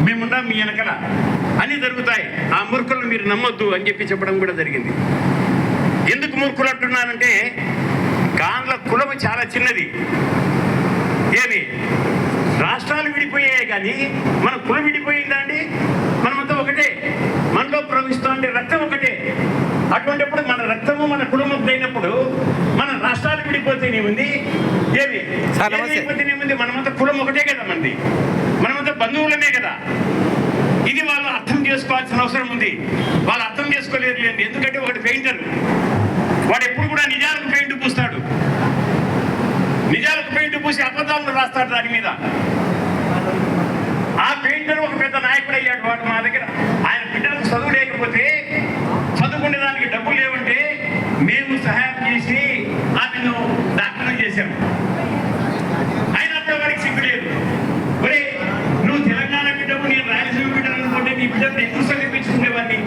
మేముంటాం మీ వెనకల అన్నీ జరుగుతాయి. ఆ మూర్ఖులను మీరు నమ్మొద్దు అని చెప్పడం కూడా జరిగింది. ఎందుకు మూర్ఖులు అంటున్నానంటే గాండ్ల కులము చాలా చిన్నది. ఏమి రాష్ట్రాలు విడిపోయాయి కానీ మన కులం విడిపోయిందా అండి? మనమంతా ఒకటే, మనలో ప్రవహిస్తూ అంటే రక్తం ఒకటే. అటువంటిప్పుడు మన రక్తము మన కులము అయినప్పుడు మన రాష్ట్రాలు విడిపోతేనేముంది, ఏమి విడిపోతేనేముంది, మనమంతా కులం ఒకటే కదా, మంది మనమంతా బంధువులమే కదా. ఇది వాళ్ళు అర్థం చేసుకోవాల్సిన అవసరం ఉంది. వాళ్ళు అర్థం చేసుకోలేరు లేండి. ఎందుకంటే ఒకటి పెయింటర్, వాడు ఎప్పుడు కూడా నిజాలకు పెయింట్ పూస్తాడు, నిజాలకు పెయింట్ పూసి అబద్ధాలను రాస్తాడు దాని మీద. ఆ పెయింటర్ ఒక పెద్ద నాయకుడు అయ్యాడు. వాడు మా దగ్గర ఆయన బిడ్డలకు చదువు లేకపోతే, చదువుకునే దానికి డబ్బులు లేవంటే మేము సహాయం చేసి ఆమెను డాక్టర్ని చేశాము. అయినప్పుడు వాడికి సిగ్గు లేదు. ఒరే నువ్వు తెలంగాణ బిడ్డకు, నేను రాయలసీమ బిడ్డలు అనుకుంటే నీ బిడ్డను ఎందుకు చదివించుకునేవాడిని,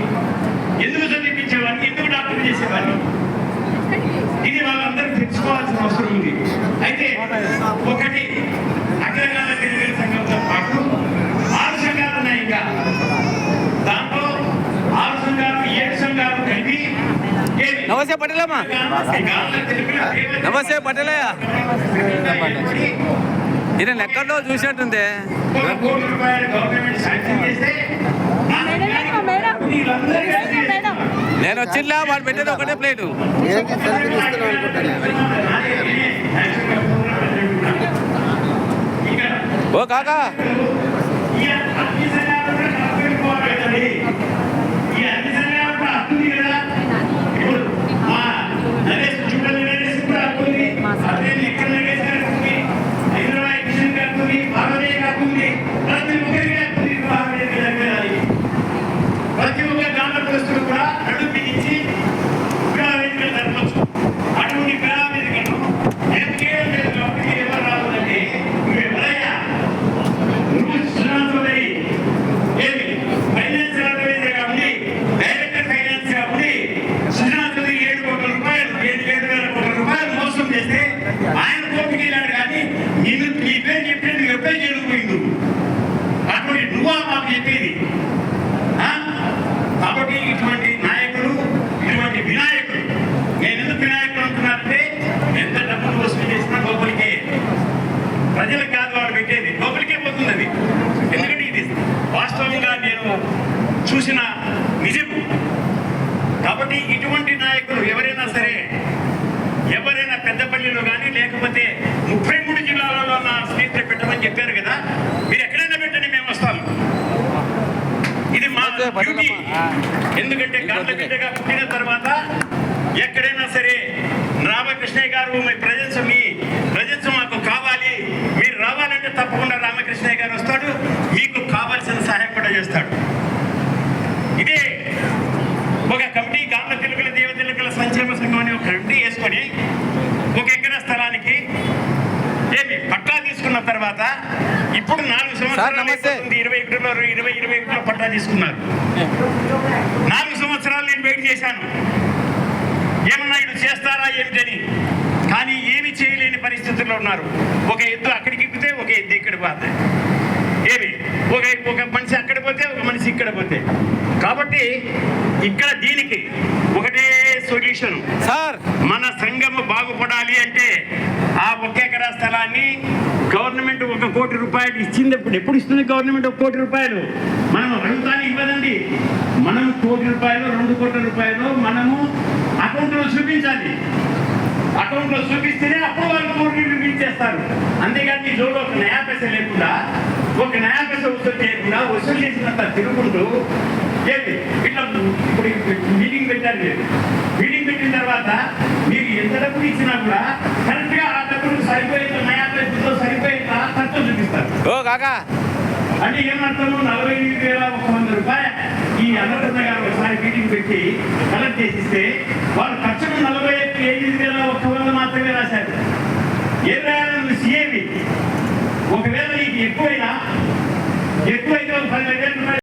ఎందుకు చదివించేవాడిని, ఎందుకు డాక్టర్ చేసేవాడిని? ఇది వాళ్ళందరూ తెలుసుకోవాల్సిన అవసరం ఉంది. అయితే ఒకటి అగ్రగాల తెలుగు సంఘంతో పాటు 6 సంఘాలు ఉన్నాయి. ఇంకా దాంట్లో 6 సంఘాలు 7 సంఘాలు కలిపి నమస్తే పటేలమ్మా, నమస్తే పటేలయ్య. ఈయన ఎక్కడో చూసినట్టుంది. 1 కోటి రూపాయలు గవర్నమెంట్ శాంక్షన్ చేస్తే నేను వచ్చిందా వాడు పెట్టేది ఒకటే ప్లేటు. ఓ కాకా ప్రతి ఒక్క గాంధ పరిస్థితులు కూడా నడుపు బిగించి వేదికలు జరపచ్చు. అటువంటి వేదికను కాబట్టి ఎవరు రావాలంటే నువ్వెవరయ్యా, నువ్వు శ్రీనాథుడై ఏమి ఫైనాన్స్ కాబట్టి డైరెక్టర్ ఫైనాన్స్ కాబట్టి శ్రీనాథుడి 7 కోట్ల రూపాయలు 7,000 కోట్ల రూపాయలు మోసం చేస్తే ఆయన కోర్టుకి వెళ్ళాడు. కానీ నేను నీ పేరు చెప్తే నువ్వు ఎప్పుడే చేరుకుపోయింది. అటువంటి నువ్వా మాకు చెప్పేది? కాబట్టి ఇటువంటి నాయకులు, ఇటువంటి వినాయకులు, నేను ఎందుకు వినాయకులు అంటున్నానంటే ఎంత డబ్బులు వసూలు చేసినా లోపలికే, ప్రజలకు కాదు వాడు పెట్టేది, లోపలికే పోతుంది అది. ఎందుకంటే ఇది వాస్తవంగా నేను చూసిన నిజం. కాబట్టి ఇటువంటి నాయకులు ఎవరైనా సరే, ఎవరైనా పెద్దపల్లిలో కానీ లేకపోతే 33 జిల్లాలలో నా స్నేహితులు పెట్టమని చెప్పారు కదా, మీరు ఎక్కడైనా పెట్టండి, మేము వస్తాము. ఇది మా డ్యూటీ. ఎందుకంటే గాంధీ బిడ్డగా పుట్టిన తర్వాత ఎక్కడైనా సరే రామకృష్ణయ్య గారు మీ ప్రజెన్స్ మాకు కావాలి, మీరు రావాలంటే తప్పకుండా రామకృష్ణయ్య గారు వస్తాడు, మీకు కావాల్సిన సహాయం కూడా చేస్తాడు. ఇదే ఒక కమిటీ, గాంధీ తెలుగుల దేవతెలుగుల సంక్షేమ సంఘం అని ఒక కమిటీ వేసుకొని 1 ఎకరా స్థలానికి ఏమి పట్టా తీసుకున్న తర్వాత ఇప్పుడు 4 సంవత్సరాలు 21లో పట్టా తీసుకున్నారు. 4 సంవత్సరాలు నేను వెయిట్ చేశాను ఏమన్నా ఇది చేస్తారా ఏమిటని. కానీ ఏమి చేయలేని పరిస్థితుల్లో ఉన్నారు. ఒక ఎద్దు అక్కడికి ఎక్కితే ఒక ఎద్దు ఇక్కడ పోతే, ఏమి ఒక మనిషి అక్కడ పోతే ఒక మనిషి ఇక్కడ పోతే. కాబట్టి ఇక్కడ దీనికి ఒకటే సొల్యూషన్ సార్, మన సంఘము బాగుపడాలి అంటే ఆ 1 ఎకరా స్థలాన్ని గవర్నమెంట్ 1 కోటి రూపాయలు ఇచ్చింది. ఎప్పుడు ఇస్తుంది గవర్నమెంట్ 1 కోటి రూపాయలు? మనం అడుగుతానే ఇవ్వదండి. మనం 1 కోటి రూపాయలు 2 కోట్ల రూపాయలు మనము అకౌంట్లో చూపించాలి. అకౌంట్లో చూపిస్తేనే అప్పుడు వాళ్ళు 1 కోటి రూపాయలు ఇచ్చేస్తారు. అంతేగాని ఈ జోడు 1 నయా పైసా లేకుండా, 1 నయా పైసా వసూలు చేయకుండా, వసూలు చేసినంత తిరుగుకుంటూ ఏమి ఇట్లా ఇప్పుడు మీటింగ్ పెట్టారు. మీటింగ్ పెట్టిన తర్వాత మీరు ఎంత డబ్బులు ఇచ్చినా కూడా కరెక్ట్ గా ఆ డబ్బులు సరిపోయేంత నయా పైసతో సరిపోయేంత ఖర్చు చూపిస్తారు. ఓ కాకా అంటే ఏమర్థము, 48,100 రూపాయలు ఈ అన్నపూర్ణ గారు ఒకసారి మీటింగ్ పెట్టి కలెక్ట్ చేసిస్తే వాళ్ళు ఖర్చుకు 48,100 మాత్రమే రాశారు. ఏం రాయాలని సీఏవి? ఒకవేళ నీకు ఎక్కువైతే 15,000 రూపాయలు